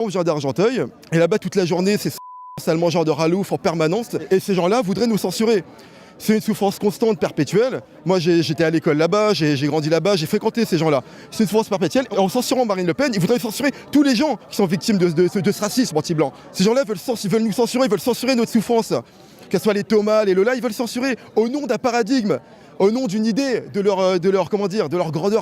Je viens d'Argenteuil, et là-bas toute la journée, c'est sale mangeur de ralouf en permanence, et ces gens-là voudraient nous censurer. C'est une souffrance constante, perpétuelle. Moi, j'étais à l'école là-bas, j'ai grandi là-bas, j'ai fréquenté ces gens-là. C'est une souffrance perpétuelle. Et en censurant Marine Le Pen, ils voudraient censurer tous les gens qui sont victimes de ce racisme anti-blanc. Ces gens-là veulent nous censurer, ils veulent censurer notre souffrance. Que ce soit les Thomas, les Lola, ils veulent censurer au nom d'un paradigme, au nom d'une idée, de leur grandeur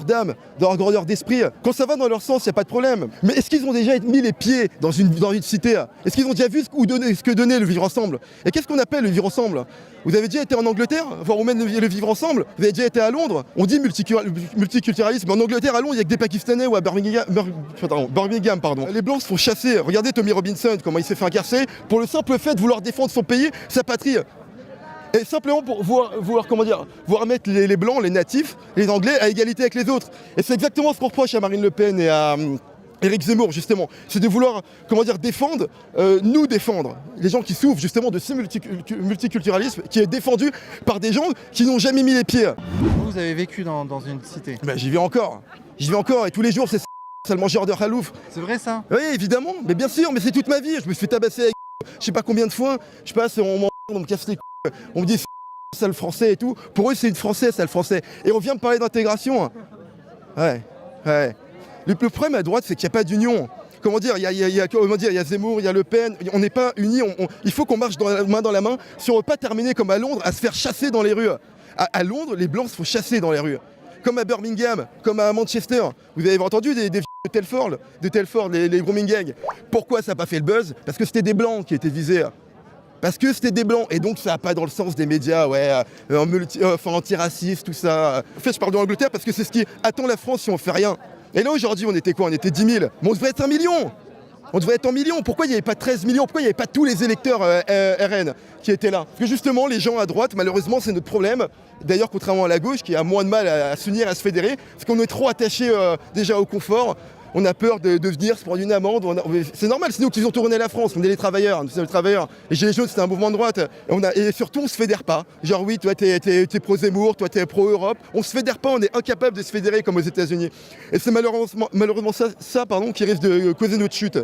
d'âme, de leur grandeur d'esprit. Quand ça va dans leur sens, il n'y a pas de problème. Mais est-ce qu'ils ont déjà mis les pieds dans une cité? Est-ce qu'ils ont déjà vu ce que donnait le vivre ensemble? Et qu'est-ce qu'on appelle le vivre ensemble? Vous avez déjà été en Angleterre, voir où mène le vivre ensemble? Vous avez déjà été à Londres? On dit multiculturalisme, mais en Angleterre, à Londres, il n'y a que des Pakistanais ou à Birmingham. Les Blancs se font chasser. Regardez Tommy Robinson, comment il s'est fait incarcérer pour le simple fait de vouloir défendre son pays, sa patrie. Et simplement pour vouloir mettre les Blancs, les natifs, les Anglais à égalité avec les autres. Et c'est exactement ce qu'on reproche à Marine Le Pen et à Éric Zemmour, justement. C'est de vouloir, nous défendre. Les gens qui souffrent justement de ce multiculturalisme qui est défendu par des gens qui n'ont jamais mis les pieds. Vous avez vécu dans une cité? J'y vais encore. Et tous les jours, c'est le mangeur de ralouf. C'est vrai ça? Oui, évidemment, mais bien sûr, mais c'est toute ma vie. Je me suis fait tabasser avec je sais pas combien de fois. Je passe, on me casse les couilles. On me dit sale français et tout. Pour eux, c'est une française, sale français. Et on vient me parler d'intégration. Ouais. Le problème à droite, c'est qu'il n'y a pas d'union. Il y a Zemmour, il y a Le Pen. On n'est pas unis. Il faut qu'on marche main dans la main. Si on ne veut pas terminer comme à Londres, à se faire chasser dans les rues. À Londres, les Blancs se font chasser dans les rues. Comme à Birmingham, comme à Manchester. Vous avez entendu des de Telford, les grooming gangs. Pourquoi ça n'a pas fait le buzz? Parce que c'était des Blancs qui étaient visés. Et donc ça n'a pas dans le sens des médias, antiracistes, tout ça. En fait, je parle de l'Angleterre parce que c'est ce qui attend la France si on fait rien. Et là, aujourd'hui, on était quoi? On était 10 000. Mais on devrait être 1 million. On devrait être en millions. Pourquoi il n'y avait pas 13 millions? Pourquoi il n'y avait pas tous les électeurs RN qui étaient là? Parce que justement, les gens à droite, malheureusement, c'est notre problème. D'ailleurs, contrairement à la gauche, qui a moins de mal à s'unir, à se fédérer, parce qu'on est trop attachés déjà au confort. On a peur de venir se prendre une amende. C'est normal, c'est nous qui faisons tourner la France. On est les travailleurs. Les Gilets jaunes, c'était un mouvement de droite. Et surtout, on se fédère pas. Genre, oui, toi, t'es pro-Zemmour, toi, t'es pro-Europe. On se fédère pas, on est incapable de se fédérer comme aux États-Unis. Et c'est malheureusement ça qui risque de causer notre chute.